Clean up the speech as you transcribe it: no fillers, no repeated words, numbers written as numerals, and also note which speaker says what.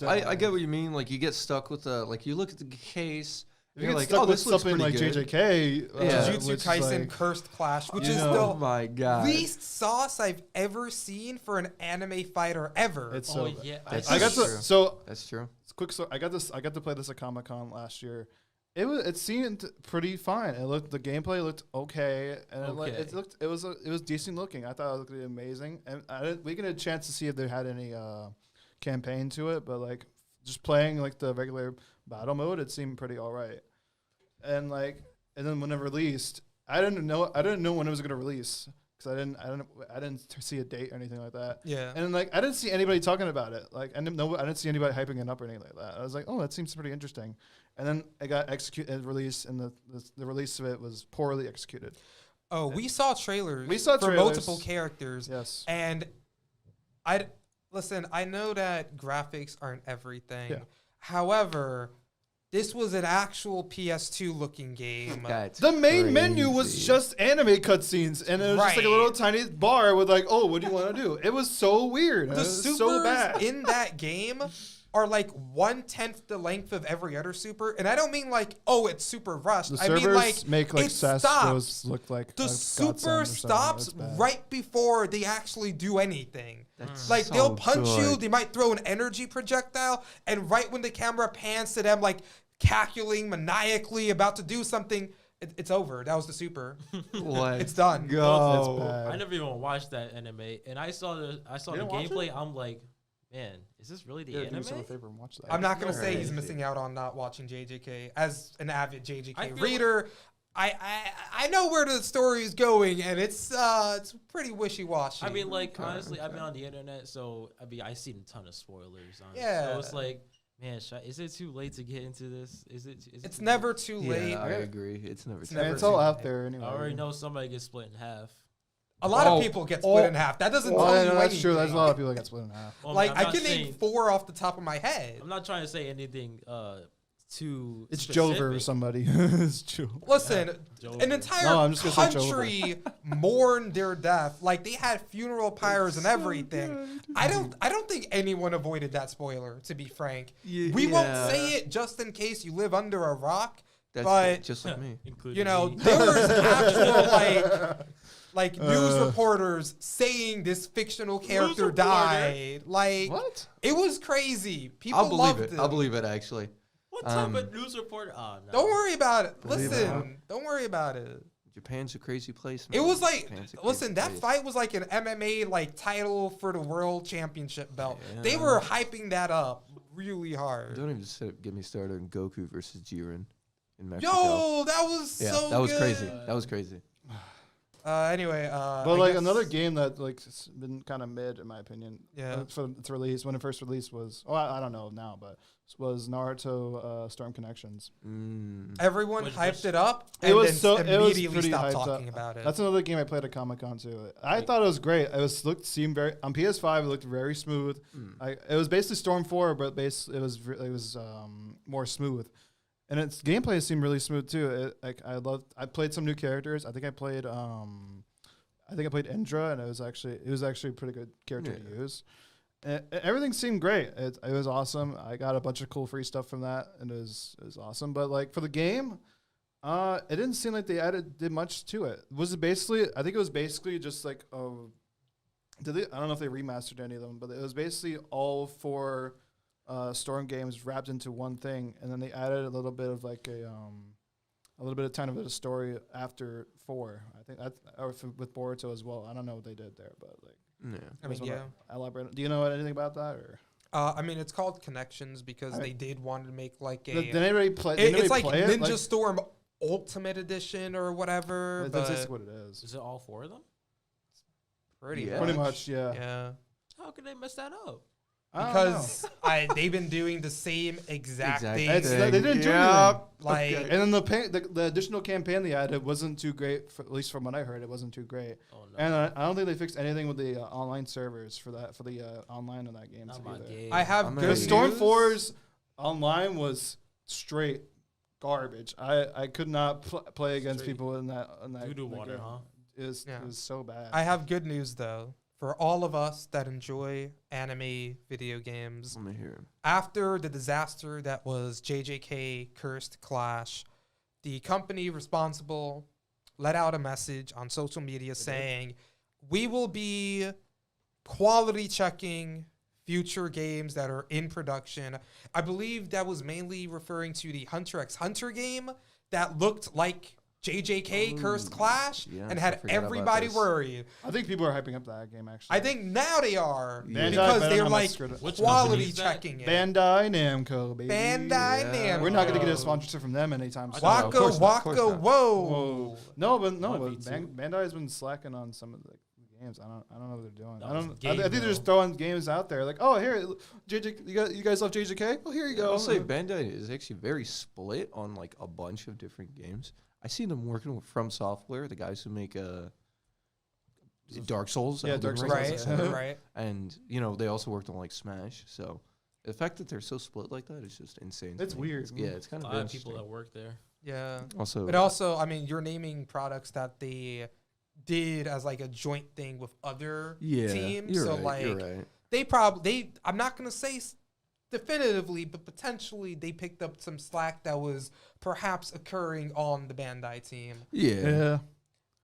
Speaker 1: I get what you mean. Like, you get stuck with like, you look at the case.
Speaker 2: If you
Speaker 1: You're
Speaker 2: get
Speaker 1: like,
Speaker 2: stuck
Speaker 1: oh,
Speaker 2: with
Speaker 1: this looks
Speaker 2: something
Speaker 1: pretty
Speaker 2: like
Speaker 1: good.
Speaker 2: JJK,
Speaker 3: Jujutsu
Speaker 2: which is
Speaker 3: Kaisen
Speaker 2: like,
Speaker 3: Cursed Clash, which
Speaker 2: you
Speaker 3: is
Speaker 2: know,
Speaker 3: the
Speaker 1: Oh my god.
Speaker 3: least sauce I've ever seen for an anime fighter ever.
Speaker 2: it's so.
Speaker 4: yeah,
Speaker 1: That's
Speaker 2: I got
Speaker 1: true.
Speaker 2: to so
Speaker 1: That's true.
Speaker 2: quick. So I got to play this at Comic-Con last year. It seemed pretty fine. The gameplay looked okay, and it was decent looking. I thought it looked amazing, and we didn't get a chance to see if they had any campaign to it, but like just playing like the regular battle mode, it seemed pretty all right. And then when it released, I didn't know when it was going to release because I didn't see a date or anything like that.
Speaker 3: Yeah.
Speaker 2: And like I didn't see anybody talking about it. Like I didn't see anybody hyping it up or anything like that. I was like, oh, that seems pretty interesting. And then it got executed and released, and the release of it was poorly executed.
Speaker 3: Oh, we saw trailers.
Speaker 2: trailers.
Speaker 3: Multiple characters.
Speaker 2: Yes.
Speaker 3: And listen, I know that graphics aren't everything.
Speaker 2: Yeah.
Speaker 3: However, this was an actual PS2 looking game.
Speaker 1: That's
Speaker 2: The main menu was
Speaker 1: crazy.
Speaker 2: just anime cutscenes, and it was just like a
Speaker 3: Right.
Speaker 2: little tiny bar with like, oh, what do you want to do? It was so weird. It
Speaker 3: The
Speaker 2: was
Speaker 3: supers
Speaker 2: so bad.
Speaker 3: in that game are like 1/10 the length of every other super. And I don't mean like, oh, it's super rushed.
Speaker 2: The
Speaker 3: I
Speaker 2: servers
Speaker 3: mean like,
Speaker 2: make like
Speaker 3: it
Speaker 2: Sastro's
Speaker 3: stops.
Speaker 2: look like
Speaker 3: The
Speaker 2: a
Speaker 3: super
Speaker 2: godsend or something.
Speaker 3: stops
Speaker 2: It's bad.
Speaker 3: right before they actually do anything.
Speaker 1: That's
Speaker 3: Like
Speaker 1: so
Speaker 3: they'll punch you,
Speaker 1: good.
Speaker 3: they might throw an energy projectile, and right when the camera pans to them, like calculating maniacally about to do something, it's over. That was the super.
Speaker 1: What?
Speaker 3: It's done.
Speaker 1: Go.
Speaker 2: That's bad.
Speaker 4: I never even watched that anime, and I saw the
Speaker 2: didn't watch
Speaker 4: gameplay. I'm like, man, is this really the
Speaker 2: Yeah, do
Speaker 4: anime?
Speaker 2: yourself a favor and watch that.
Speaker 3: I'm not gonna
Speaker 4: No
Speaker 3: say
Speaker 4: way.
Speaker 3: he's missing out on not watching JJK. As an avid JJK
Speaker 4: I feel
Speaker 3: reader, I know where the story is going, and it's pretty wishy washy.
Speaker 4: I mean, like,
Speaker 1: Okay,
Speaker 4: honestly, I've
Speaker 1: okay.
Speaker 4: been on the internet, so I seen a ton of spoilers on it.
Speaker 3: Yeah.
Speaker 4: So it's like, man, is it too late to get into this? Is it
Speaker 3: it's
Speaker 4: too
Speaker 3: never
Speaker 4: late?
Speaker 3: too late.
Speaker 1: Yeah, I agree. It's never.
Speaker 3: It's
Speaker 1: too
Speaker 3: never
Speaker 2: And
Speaker 1: late.
Speaker 2: it's all
Speaker 3: too
Speaker 2: out
Speaker 3: late.
Speaker 2: there anyway.
Speaker 4: I already know somebody gets split in half.
Speaker 3: A lot
Speaker 2: Oh,
Speaker 3: of people get split in half. That doesn't tell you
Speaker 2: that's
Speaker 3: anything.
Speaker 2: true. There's a lot of people that get split in half.
Speaker 4: Well,
Speaker 3: Like
Speaker 4: I'm
Speaker 3: I
Speaker 4: not
Speaker 3: can name
Speaker 4: saying-
Speaker 3: 4 off the top of my head.
Speaker 4: I'm not trying to say anything too.
Speaker 2: It's
Speaker 4: specific.
Speaker 2: Jover or somebody. It's Jover.
Speaker 3: Listen,
Speaker 4: Jover.
Speaker 3: an entire
Speaker 2: No, I'm just gonna say
Speaker 3: country mourned their death. Like they had funeral pyres and everything. I don't think anyone avoided that spoiler. To be frank, we won't say it just in case you live under a rock.
Speaker 1: That's
Speaker 3: but
Speaker 1: just like me.
Speaker 4: Including
Speaker 3: you know,
Speaker 4: me.
Speaker 3: there was actual like news reporters saying this fictional character
Speaker 4: reporter?
Speaker 3: died. Like
Speaker 2: What?
Speaker 3: it was crazy. People
Speaker 1: I'll believe
Speaker 3: loved
Speaker 1: it. I'll believe it. Actually,
Speaker 4: What type of news reporter? Oh, no.
Speaker 3: Don't worry about it.
Speaker 1: Believe it.
Speaker 3: Listen, don't worry about it.
Speaker 1: Japan's a crazy place.
Speaker 3: It
Speaker 1: man.
Speaker 3: was like,
Speaker 1: Japan's a crazy
Speaker 3: listen, that
Speaker 1: place.
Speaker 3: fight was like an MMA like title for the world championship belt.
Speaker 1: Yeah.
Speaker 3: They were hyping that up really hard.
Speaker 1: Don't even get me started on Goku versus Jiren in Mexico.
Speaker 3: Yo, that was
Speaker 1: yeah,
Speaker 3: so
Speaker 1: that was
Speaker 3: good.
Speaker 1: crazy. That was crazy.
Speaker 3: Anyway,
Speaker 2: But
Speaker 3: I
Speaker 2: like
Speaker 3: guess-
Speaker 2: another game that like has been kind of mid in my opinion.
Speaker 3: Yeah.
Speaker 2: For its release, when it first released was I don't know now, but was Naruto Storm Connections.
Speaker 3: everyone
Speaker 4: Which-
Speaker 3: hyped it up.
Speaker 2: It
Speaker 3: And
Speaker 2: was
Speaker 3: then
Speaker 2: so it was
Speaker 3: immediately
Speaker 2: pretty
Speaker 3: stopped
Speaker 2: hyped
Speaker 3: talking
Speaker 2: up.
Speaker 3: about it.
Speaker 2: That's another game I played at Comic-Con too. I thought it was great. It seemed very on PS5. It looked very smooth. It was basically Storm 4, but it was more smooth. And its gameplay seemed really smooth too. I played some new characters. I think I played Indra, and it was actually a pretty good character to use. Everything seemed great. It was awesome. I got a bunch of cool free stuff from that, and it was awesome. But like for the game, it didn't seem like they did much to it. Was it basically? I think it was basically just like I don't know if they remastered any of them, but it was basically all 4 Storm games wrapped into one thing, and then they added a little bit of like a little bit of kind of a story after 4. I think with Boruto as well. I don't know what they did there, but like.
Speaker 1: Yeah.
Speaker 3: I mean, yeah.
Speaker 2: Elaborate. Do you know anything about that or?
Speaker 3: I mean, it's called Connections because they did want to make like a.
Speaker 2: Did anybody play?
Speaker 3: It's like
Speaker 2: play
Speaker 3: Ninja
Speaker 2: it?
Speaker 3: Storm Ultimate Edition or whatever.
Speaker 2: That's
Speaker 3: but
Speaker 2: basically what it is.
Speaker 4: Is it all 4 of them?
Speaker 3: pretty
Speaker 1: Yeah.
Speaker 2: Pretty much, yeah.
Speaker 3: Yeah.
Speaker 4: How could they mess that up?
Speaker 2: I don't
Speaker 3: Because they've been doing the same exact
Speaker 1: Exact
Speaker 3: thing.
Speaker 2: They didn't do
Speaker 1: Yeah.
Speaker 2: anything.
Speaker 3: Like,
Speaker 2: And then the additional campaign they added wasn't too great. At least from what I heard, it wasn't too great.
Speaker 4: Oh no.
Speaker 2: And I don't think they fixed anything with the online servers for the online in that game.
Speaker 4: Not
Speaker 2: too
Speaker 4: my
Speaker 2: either.
Speaker 4: game.
Speaker 3: I have
Speaker 1: I'm
Speaker 3: good
Speaker 1: gonna-
Speaker 2: The Storm
Speaker 3: news.
Speaker 2: 4's online was straight garbage. I could not play against
Speaker 4: Straight
Speaker 2: people in that
Speaker 4: Doo-doo
Speaker 2: in that
Speaker 4: water,
Speaker 2: game.
Speaker 4: huh?
Speaker 2: It was so bad.
Speaker 3: I have good news though. for all of us that enjoy anime video games,
Speaker 1: Let me hear him.
Speaker 3: after the disaster that was JJK Cursed Clash, the company responsible let out a message on social media saying, we will be quality checking future games that are in production. I believe that was mainly referring to the Hunter x Hunter game that looked like JJK Cursed Clash
Speaker 1: yes,
Speaker 3: and
Speaker 1: I
Speaker 3: had
Speaker 1: forgot about
Speaker 3: everybody
Speaker 1: this.
Speaker 3: worried.
Speaker 2: I think people are hyping up that game actually.
Speaker 3: I think now they are
Speaker 1: Yeah.
Speaker 3: because
Speaker 2: Bandai
Speaker 3: they're
Speaker 2: Namco
Speaker 3: like
Speaker 2: screwed it.
Speaker 4: Which
Speaker 3: quality
Speaker 4: company is that?
Speaker 3: checking it.
Speaker 2: Bandai Namco, baby.
Speaker 3: Bandai
Speaker 1: Yeah.
Speaker 3: Namco.
Speaker 2: We're not gonna get a sponsorship from them anytime soon.
Speaker 1: No, of
Speaker 3: Waka
Speaker 1: course not, of course
Speaker 3: Waka
Speaker 1: not.
Speaker 3: Whoa.
Speaker 2: Whoa. No, but
Speaker 4: 1v2.
Speaker 2: Bandai has been slacking on some of the games. I don't know what they're doing.
Speaker 4: That
Speaker 2: I
Speaker 4: was
Speaker 2: don't.
Speaker 4: the
Speaker 2: I
Speaker 4: game,
Speaker 2: think they're just
Speaker 4: though.
Speaker 2: throwing games out there. Like, oh, here, JJ, you guys love JJK? Well, here you go.
Speaker 1: I'll say Bandai is actually very split on like a bunch of different games. I see them working with From Software, the guys who make Dark Souls.
Speaker 2: Yeah,
Speaker 1: Elden
Speaker 2: Dark
Speaker 1: Ring,
Speaker 2: Souls,
Speaker 3: Right,
Speaker 2: etc.
Speaker 3: right.
Speaker 1: And they also worked on like Smash. So the fact that they're so split like that is just insane. to
Speaker 2: It's
Speaker 1: me.
Speaker 2: weird.
Speaker 1: Yeah, it's kind
Speaker 4: A
Speaker 1: of
Speaker 4: lot of people that work there.
Speaker 3: Yeah.
Speaker 1: also.
Speaker 3: But also, I mean, you're naming products that they did as like a joint thing with other
Speaker 1: yeah,
Speaker 3: teams.
Speaker 1: You're
Speaker 3: So
Speaker 1: right, you're
Speaker 3: like
Speaker 1: right.
Speaker 3: I'm not gonna say definitively, but potentially they picked up some slack that was perhaps occurring on the Bandai team.
Speaker 1: Yeah.
Speaker 2: Yeah.